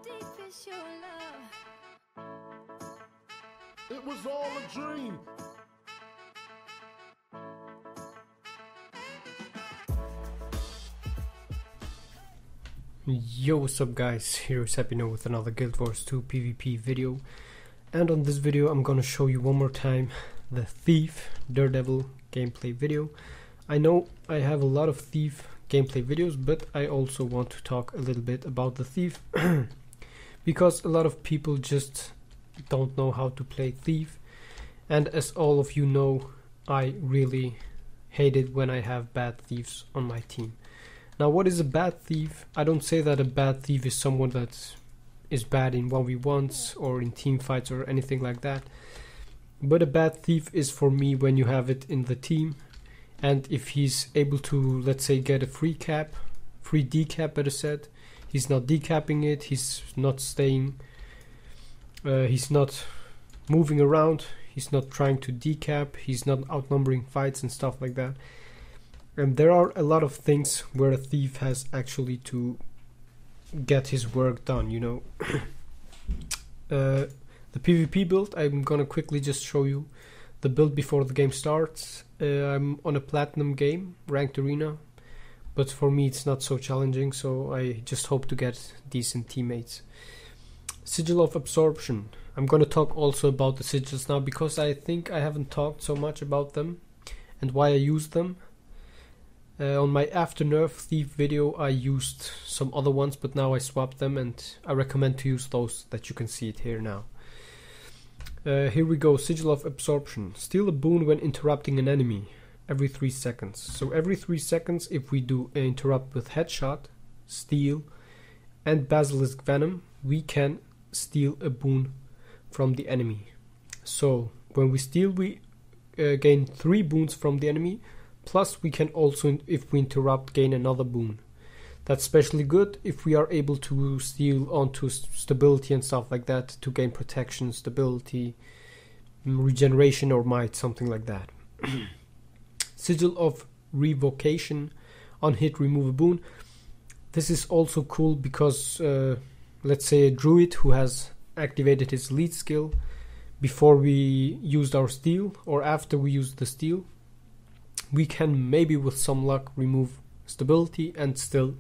deep is your love? It was all a dream. Yo, what's up guys, here's Happy Now with another Guild Wars 2 PvP video. And on this video I'm gonna show you one more time the Thief DareDevil gameplay video. I know I have a lot of Thief gameplay videos, but I also want to talk a little bit about the Thief because a lot of people just don't know how to play Thief, and as all of you know, I really hate it when I have bad thieves on my team. Now, what is a bad thief? I don't say that a bad thief is someone that is bad in 1v1s or in team fights or anything like that. But a bad thief is for me when you have it in the team, and if he's able to, let's say, get a free decap better said, he's not decapping it, he's not staying, he's not moving around, he's not trying to decap, he's not outnumbering fights and stuff like that. And there are a lot of things where a thief has actually to get his work done, you know. The PvP build, I'm gonna quickly just show you the build before the game starts. I'm on a platinum game, ranked arena, but for me it's not so challenging, so I just hope to get decent teammates. Sigil of Absorption. I'm gonna talk also about the sigils now because I think I haven't talked so much about them and why I use them. On my after nerf thief video I used some other ones, but now I swapped them and I recommend to use those that you can see it here now. Here we go, Sigil of Absorption. Steal a boon when interrupting an enemy every 3 seconds. So every 3 seconds, if we do interrupt with Headshot, Steal and Basilisk Venom, we can steal a boon from the enemy. So when we steal, we gain 3 boons from the enemy. Plus we can also, if we interrupt, gain another boon. That's especially good if we are able to steal onto stability and stuff like that to gain protection, stability, regeneration or might, something like that. Sigil of Revocation. On hit, remove a boon. This is also cool because let's say a druid who has activated his lead skill before we used our steal or after we used the steal, we can maybe with some luck remove stability and still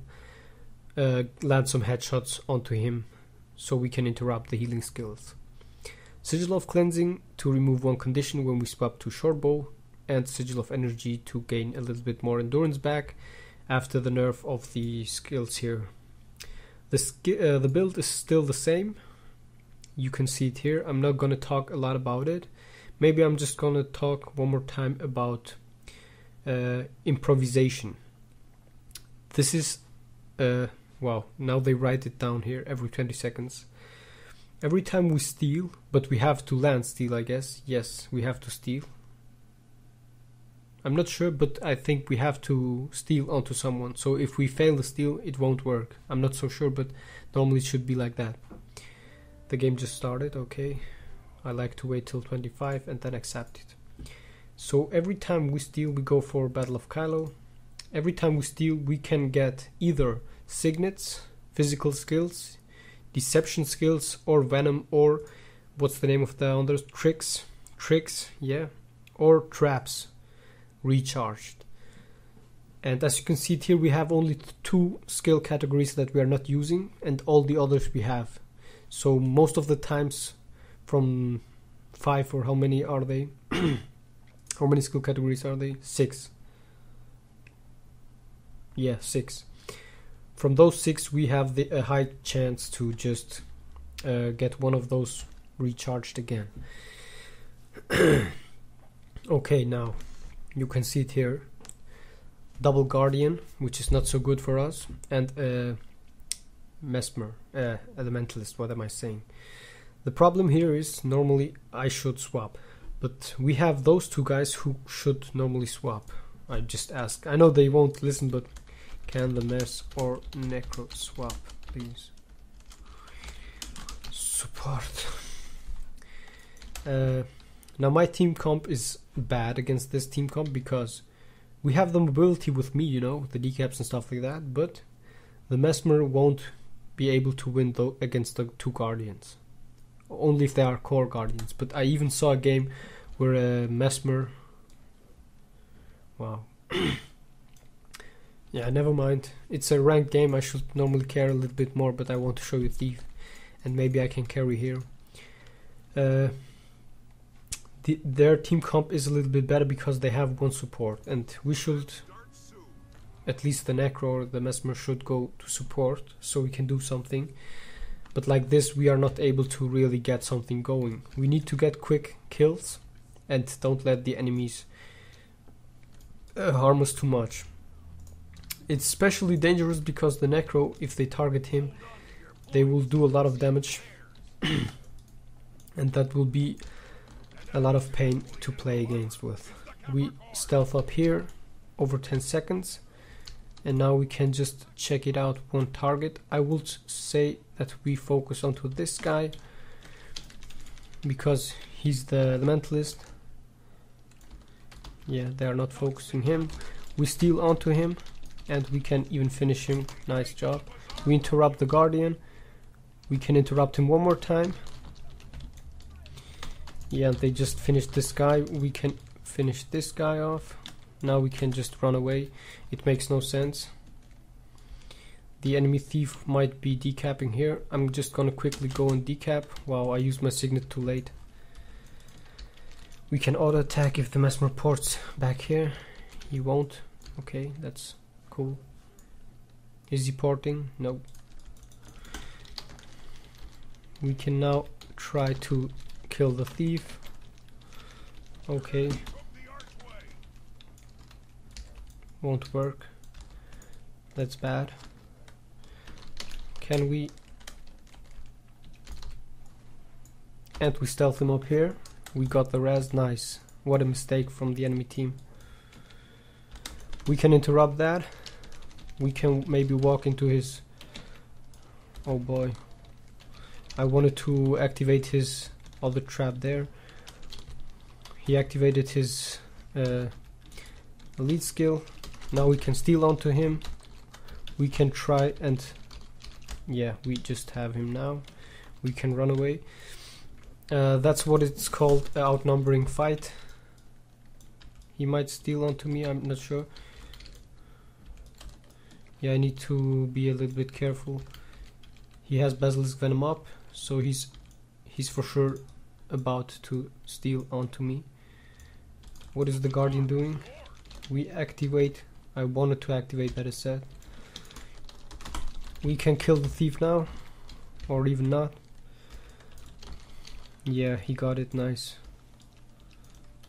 land some headshots onto him so we can interrupt the healing skills. Sigil of Cleansing to remove 1 condition when we swap to shortbow, and Sigil of Energy to gain a little bit more endurance back after the nerf of the skills here. The build is still the same. You can see it here. I'm not gonna talk a lot about it. Maybe I'm just gonna talk one more time about improvisation. This is wow, now they write it down here every 20 seconds. Every time we steal, but we have to land steal, I guess. Yes, we have to steal. I'm not sure, but I think we have to steal onto someone. So if we fail the steal, it won't work. I'm not so sure, but normally it should be like that. The game just started, okay. I like to wait till 25 and then accept it. So every time we steal, we go for Battle of Kylo. Every time we steal, we can get either signets, physical skills, deception skills, or venom, or what's the name of the others? Tricks, yeah, or traps, recharged. And as you can see here, we have only 2 skill categories that we are not using, and all the others we have. So most of the times, from 5 or how many are they? How many skill categories are they? 6. Yeah, 6. From those 6, we have a high chance to just get one of those recharged again. Okay, now you can see it here. Double Guardian, which is not so good for us, and Mesmer, Elementalist, what am I saying? The problem here is normally I should swap. But we have those 2 guys who should normally swap. I just ask. I know they won't listen, but can the Mess or Necro swap, please? Support. Now my team comp is bad against this team comp because we have the mobility with me, you know, the decaps and stuff like that, but the Mesmer won't be able to win against the 2 guardians. Only if they are core guardians. But I even saw a game where a mesmer... Wow. Yeah, never mind. It's a ranked game. I should normally care a little bit more, but I want to show you Thief. And maybe I can carry here. Their team comp is a little bit better because they have 1 support. And we should... At least the Necro or the Mesmer should go to support, so we can do something. But like this, we are not able to really get something going. We need to get quick kills and don't let the enemies harm us too much. It's especially dangerous because the Necro, if they target him, they will do a lot of damage. And that will be a lot of pain to play against with. We stealth up here over 10 seconds. And now we can just check it out, 1 target. I would say that we focus onto this guy because he's the mentalist. Yeah, they are not focusing him. We steal onto him and we can even finish him. Nice job. We interrupt the guardian. We can interrupt him 1 more time. Yeah, they just finished this guy. We can finish this guy off. Now we can just run away. It makes no sense. The enemy thief might be decapping here. I'm just gonna quickly go and decap. Wow, I used my signet too late. We can auto attack if the mesmer ports back here. He won't. Okay, that's cool. Is he porting? No. We can now try to kill the thief. Okay. Won't work. That's bad. Can we... And we stealth him up here. We got the res. Nice. What a mistake from the enemy team. We can interrupt that. We can maybe walk into his... Oh boy. I wanted to activate his other trap there. He activated his elite skill. Now we can steal onto him. We can try and... Yeah, we just have him now. We can run away. That's what it's called, an outnumbering fight. He might steal onto me, I'm not sure. Yeah, I need to be a little bit careful. He has Basilisk Venom up, so he's for sure about to steal onto me. What is the Guardian doing? We activate. I wanted to activate that, as said. We can kill the thief now, or even not. Yeah, he got it. Nice.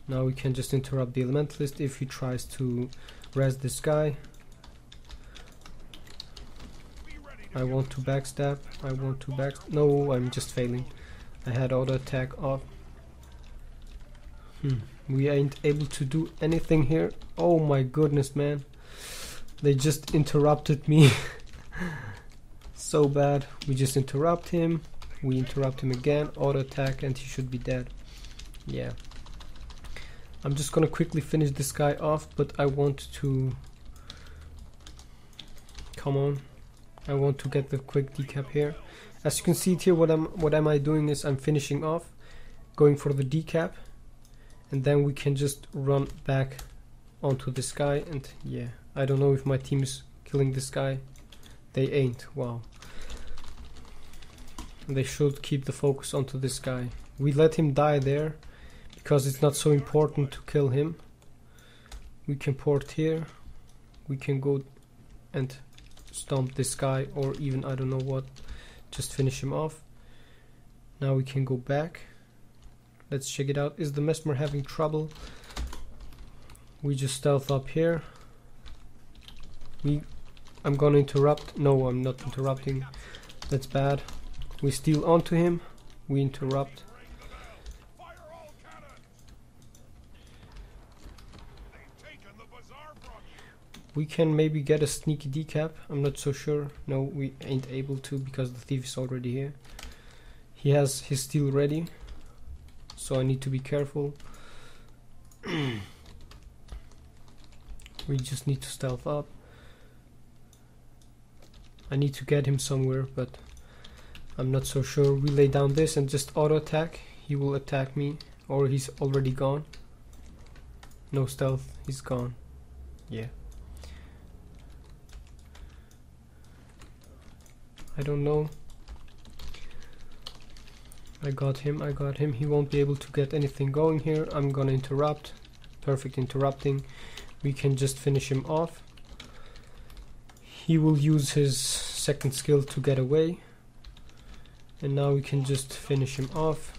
Now we can just interrupt the elementalist if he tries to res this guy. I want to backstab. I want to No, I'm just failing. I had auto attack off. We ain't able to do anything here. Oh my goodness, man. They just interrupted me. So bad. We just interrupt him. We interrupt him again. Auto attack and he should be dead. Yeah. I'm just gonna quickly finish this guy off, but I want to... Come on. I want to get the quick decap here. As you can see it here, what am I doing is I'm finishing off, going for the decap, and then we can just run back onto this guy. And yeah, I don't know if my team is killing this guy. They ain't. Wow. They should keep the focus onto this guy. We let him die there because it's not so important to kill him. We can port here. We can go and stomp this guy, or even I don't know what, just finish him off. Now we can go back. Let's check it out. Is the mesmer having trouble? We just stealth up here. I'm gonna interrupt. No, I'm not interrupting. That's bad. We steal onto him. We interrupt. We can maybe get a sneaky decap. I'm not so sure. No, we ain't able to because the thief is already here. He has his steal ready, so I need to be careful. We just need to stealth up. I need to get him somewhere, but I'm not so sure. We lay down this and just auto attack. He will attack me, or he's already gone. No stealth, he's gone. Yeah. I don't know. I got him. He won't be able to get anything going here. I'm gonna interrupt. Perfect interrupting. We can just finish him off. He will use his second skill to get away. And now we can just finish him off.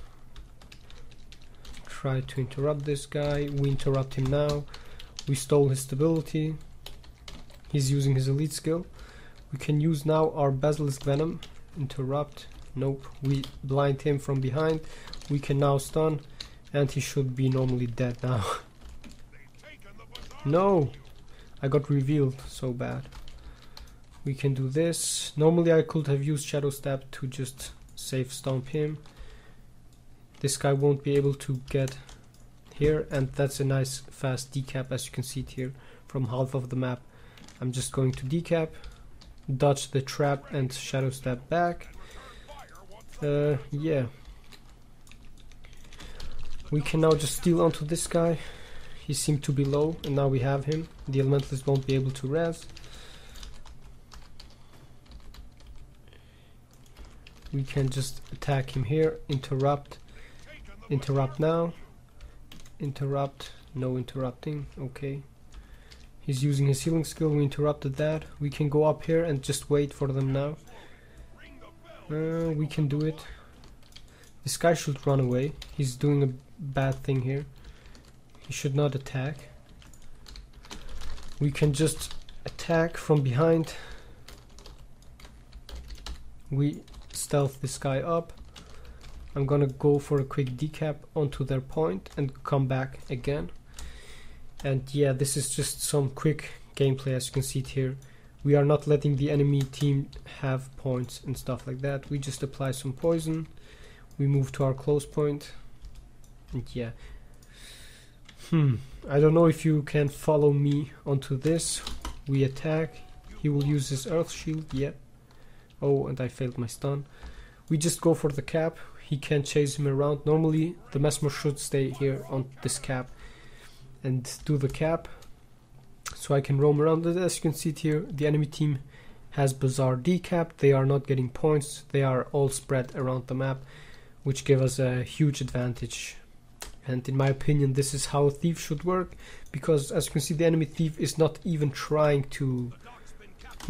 Try to interrupt this guy. We interrupt him now. We stole his stability. He's using his elite skill. We can use now our basilisk venom. Interrupt. Nope. We blind him from behind. We can now stun. And he should be normally dead now. No! I got revealed. So bad. We can do this. Normally I could have used Shadow Stab to just safe stomp him. This guy won't be able to get here, and that's a nice fast decap, as you can see it here from half of the map. I'm just going to decap, dodge the trap and Shadow Stab back. Yeah. We can now just steal onto this guy. He seemed to be low, and now we have him. The Elementalist won't be able to res. We can just attack him here, interrupt now, interrupt, no interrupting, okay. He's using his healing skill, we interrupted that. We can go up here and just wait for them now. We can do it. This guy should run away. He's doing a bad thing here. He should not attack. We can just attack from behind. We stealth this guy up. I'm gonna go for a quick decap onto their point and come back again. And yeah, this is just some quick gameplay, as you can see it here. We are not letting the enemy team have points and stuff like that. We just apply some poison. We move to our close point. And yeah. I don't know if you can follow me onto this. We attack. He will use his earth shield. Yeah. Oh, and I failed my stun. We just go for the cap. He can't chase him around. Normally the mesmer should stay here on this cap and do the cap, so I can roam around it. As you can see it here, the enemy team has bizarre decap. They are not getting points. They are all spread around the map, which give us a huge advantage. And in my opinion, this is how a thief should work, because as you can see, the enemy thief is not even trying to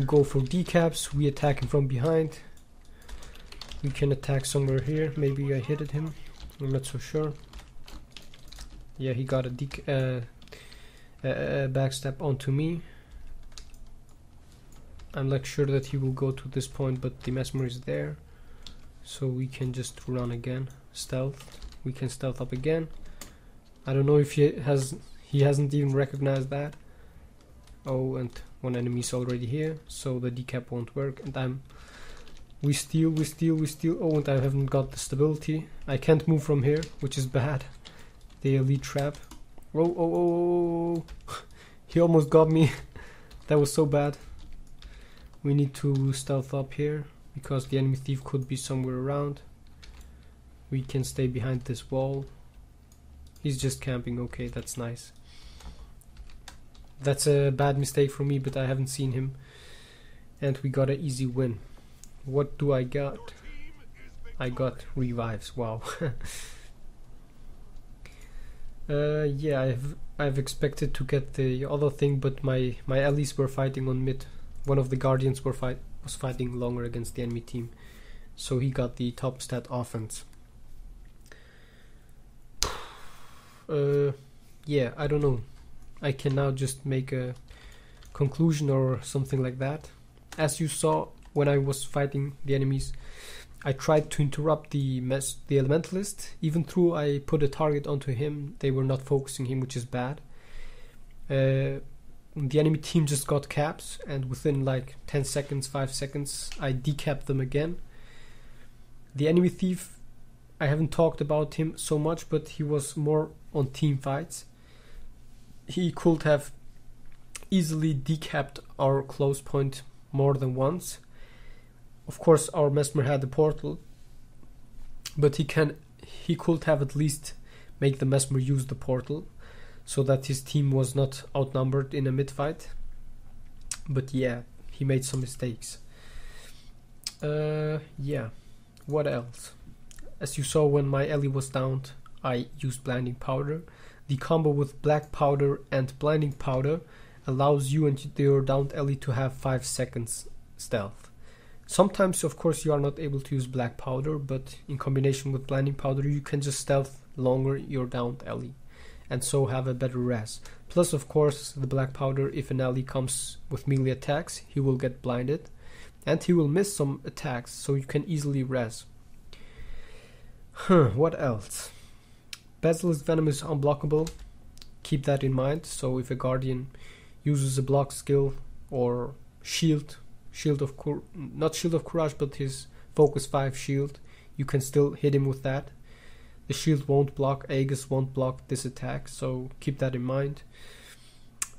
go for decaps. We attack him from behind. We can attack somewhere here. Maybe I hit him. I'm not so sure. Yeah, he got a backstab onto me. I'm like sure that he will go to this point, but the mesmer is there. So we can just run again. Stealth. We can stealth up again. I don't know if he hasn't even recognized that. Oh, and one enemy is already here, so the decap won't work. And we steal. Oh, and I haven't got the stability. I can't move from here, which is bad. The elite trap. Oh. He almost got me. That was so bad. We need to stealth up here, because the enemy thief could be somewhere around. We can stay behind this wall. He's just camping. Okay, that's nice. That's a bad mistake for me, but I haven't seen him. And we got an easy win. What do I got? I got revives. Wow. Yeah, I've expected to get the other thing, but my allies were fighting on mid. One of the guardians was fighting longer against the enemy team, so he got the top stat offense. Yeah, I don't know. I can now just make a conclusion or something like that. As you saw when I was fighting the enemies, I tried to interrupt the elementalist. Even though I put a target onto him, they were not focusing him, which is bad. The enemy team just got caps, and within like 10 seconds, 5 seconds, I decapped them again. The enemy thief, I haven't talked about him so much, but he was more on team fights. He could have easily decapped our close point more than once, Of course, our Mesmer had the portal, but he could have at least make the Mesmer use the portal, so that his team was not outnumbered in a mid fight. But yeah, he made some mistakes. Yeah, what else? As you saw, when my Ellie was downed, I used blinding powder. The combo with black powder and blinding powder allows you and your downed Ellie to have 5 seconds stealth. Sometimes, of course, you are not able to use black powder, but in combination with blinding powder, you can just stealth longer your downed Ellie, and so have a better res. Plus, of course, the black powder, if an Ellie comes with melee attacks, he will get blinded, and he will miss some attacks, so you can easily res. What else? Basilisk Venom is unblockable. Keep that in mind. So if a Guardian uses a block skill or not Shield of Courage, but his Focus 5 shield, you can still hit him with that. The shield won't block, Aegis won't block this attack, so keep that in mind.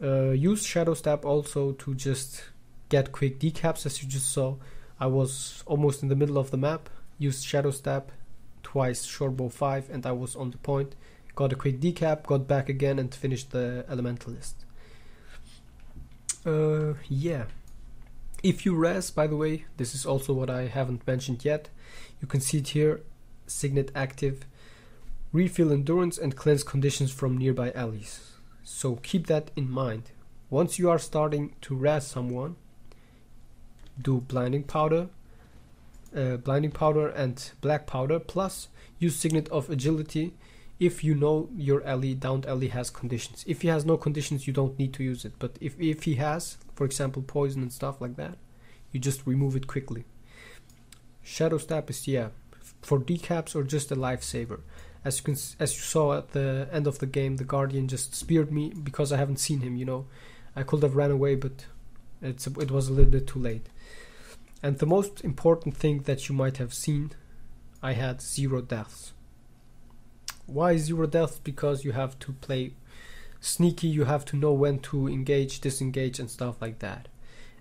Use Shadow Stab also to just get quick decaps. As you just saw, I was almost in the middle of the map, used Shadow Stab, twice Shortbow 5, and I was on the point, got a quick decap, got back again, and finished the Elementalist. Yeah. If you res, by the way, this is also what I haven't mentioned yet, you can see it here, Signet active, refill endurance and cleanse conditions from nearby allies. So keep that in mind. Once you are starting to res someone, do blinding powder and black powder, plus use Signet of Agility if you know your ally, downed ally, has conditions. If he has no conditions, you don't need to use it, but if he has, for example, poison and stuff like that, you just remove it quickly. Shadow Stab is, yeah, for decaps or just a lifesaver. As you saw at the end of the game, the Guardian just speared me because I haven't seen him, you know. I could have ran away, but it was a little bit too late. And the most important thing that you might have seen, I had 0 deaths. Why 0 deaths? Because you have to play sneaky, you have to know when to engage, disengage and stuff like that.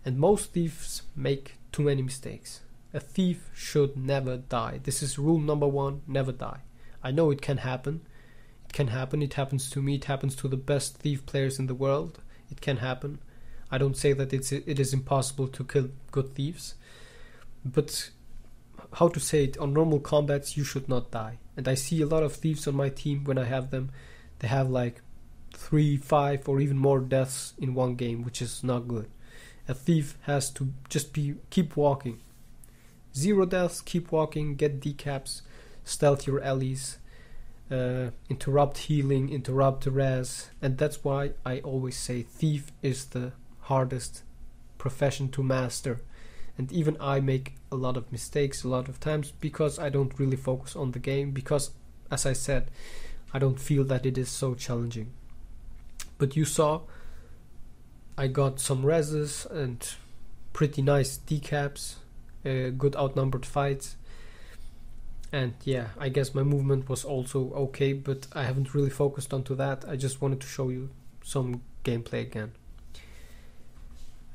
And most thieves make too many mistakes. A thief should never die. This is rule number 1, never die. I know it can happen. It can happen. It happens to me. It happens to the best thief players in the world. It can happen. I don't say that it is impossible to kill good thieves. But how to say it, on normal combats you should not die. And I see a lot of thieves on my team when I have them. They have like 3, 5 or even more deaths in one game, which is not good. A thief has to just keep walking. 0 deaths, keep walking, get decaps, stealth your allies, interrupt healing, interrupt res, and that's why I always say thief is the hardest profession to master. And even I make a lot of mistakes a lot of times because I don't really focus on the game, because, as I said, I don't feel that it is so challenging. But you saw I got some reses and pretty nice decaps, good outnumbered fights. And yeah, I guess my movement was also okay, but I haven't really focused onto that. I just wanted to show you some gameplay again.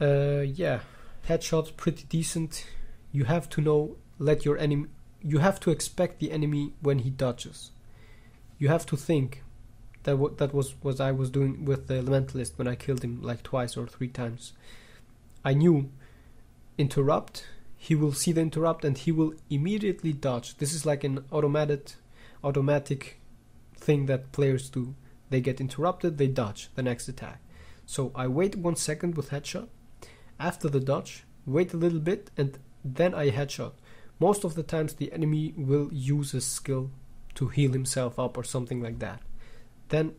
Yeah, headshots pretty decent. You have to know, you have to expect the enemy when he dodges. You have to think. That was what I was doing with the Elementalist when I killed him like 2 or 3 times. I knew interrupt, he will see the interrupt and he will immediately dodge. This is like an automatic thing that players do. They get interrupted, they dodge the next attack. So I wait 1 second with headshot. After the dodge, wait a little bit and then I headshot. Most of the times the enemy will use a skill to heal himself up or something like that. Then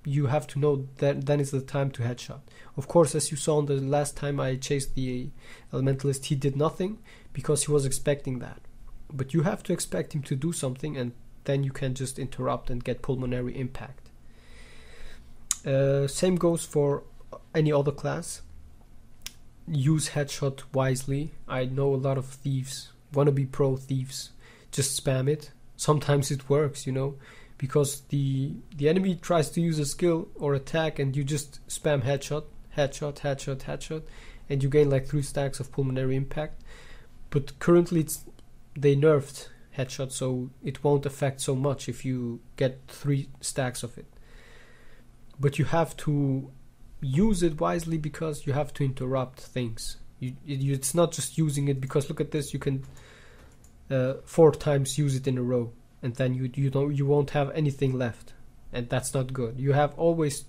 you have to know that then is the time to headshot. Of course, as you saw on the last time I chased the Elementalist, he did nothing because he was expecting that. But you have to expect him to do something, and then you can just interrupt and get pulmonary impact. Same goes for any other class. Use headshot wisely. I know a lot of thieves, wannabe pro thieves, just spam it. Sometimes it works, you know, because the enemy tries to use a skill or attack and you just spam headshot, and you gain like 3 stacks of pulmonary impact. but currently they nerfed headshot, so it won't affect so much if you get 3 stacks of it. But you have to use it wisely, because you have to interrupt things. It's not just using it because look at this, you can 4 times use it in a row, and then you won't have anything left, and that's not good. You have always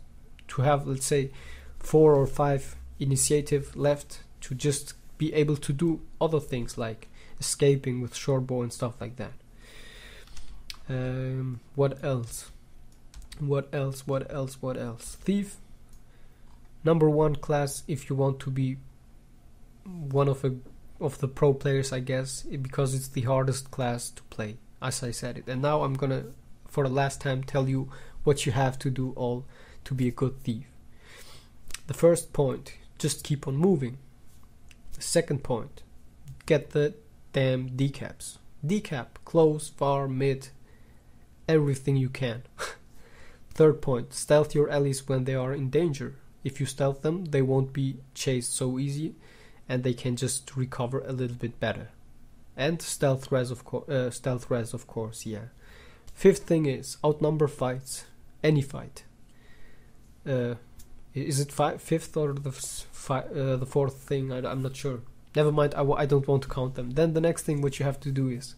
to have, let's say, 4 or 5 initiative left to just be able to do other things like escaping with short bow and stuff like that. What else? Thief, number 1 class if you want to be one of the pro players, I guess, because it's the hardest class to play, as I said it. And now I'm gonna, for the last time, tell you what you have to do all to be a good thief. The first point, just keep on moving. The second point, get the damn decaps. Decap, close, far, mid, everything you can. Third point, stealth your allies when they are in danger. If you stealth them, they won't be chased so easy, and they can just recover a little bit better. And stealth res, of course, yeah. Fifth thing is outnumber fights, any fight. Is it fifth or the fourth thing? I'm not sure. Never mind, I don't want to count them. Then the next thing what you have to do is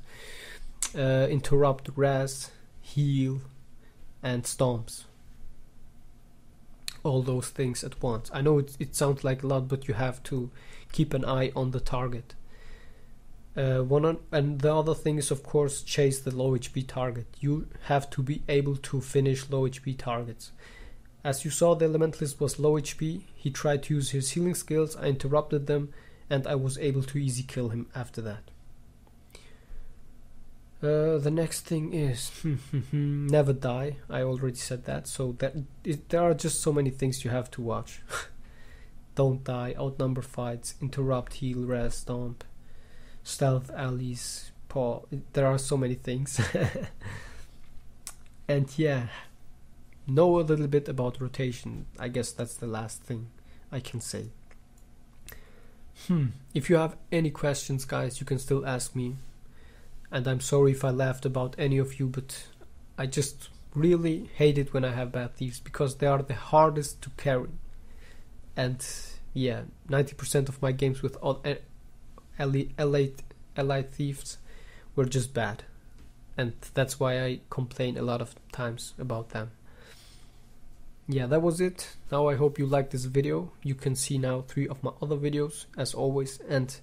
interrupt res, heal, and stomps. All those things at once. I know it sounds like a lot, but you have to keep an eye on the target. And the other thing is, of course, chase the low HP target. You have to be able to finish low HP targets. As you saw, the Elementalist was low HP. He tried to use his healing skills. I interrupted them, and I was able to easy kill him after that. The next thing is never die. I already said that. So there are just so many things you have to watch. Don't die, outnumber fights, interrupt, heal, res, stomp, stealth allies, paw. There are so many things. And yeah, know a little bit about rotation. I guess that's the last thing I can say. If you have any questions, guys, you can still ask me. And I'm sorry if I laughed about any of you, but I just really hate it when I have bad thieves, because they are the hardest to carry. And yeah, 90% of my games with all allied thieves were just bad. And that's why I complain a lot of times about them. Yeah, that was it. Now I hope you liked this video. You can see now 3 of my other videos as always, and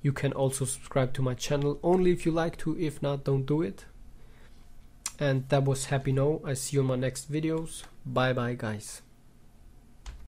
you can also subscribe to my channel only if you like to. If not, don't do it. And that was Happy No. I see you in my next videos. Bye bye, guys.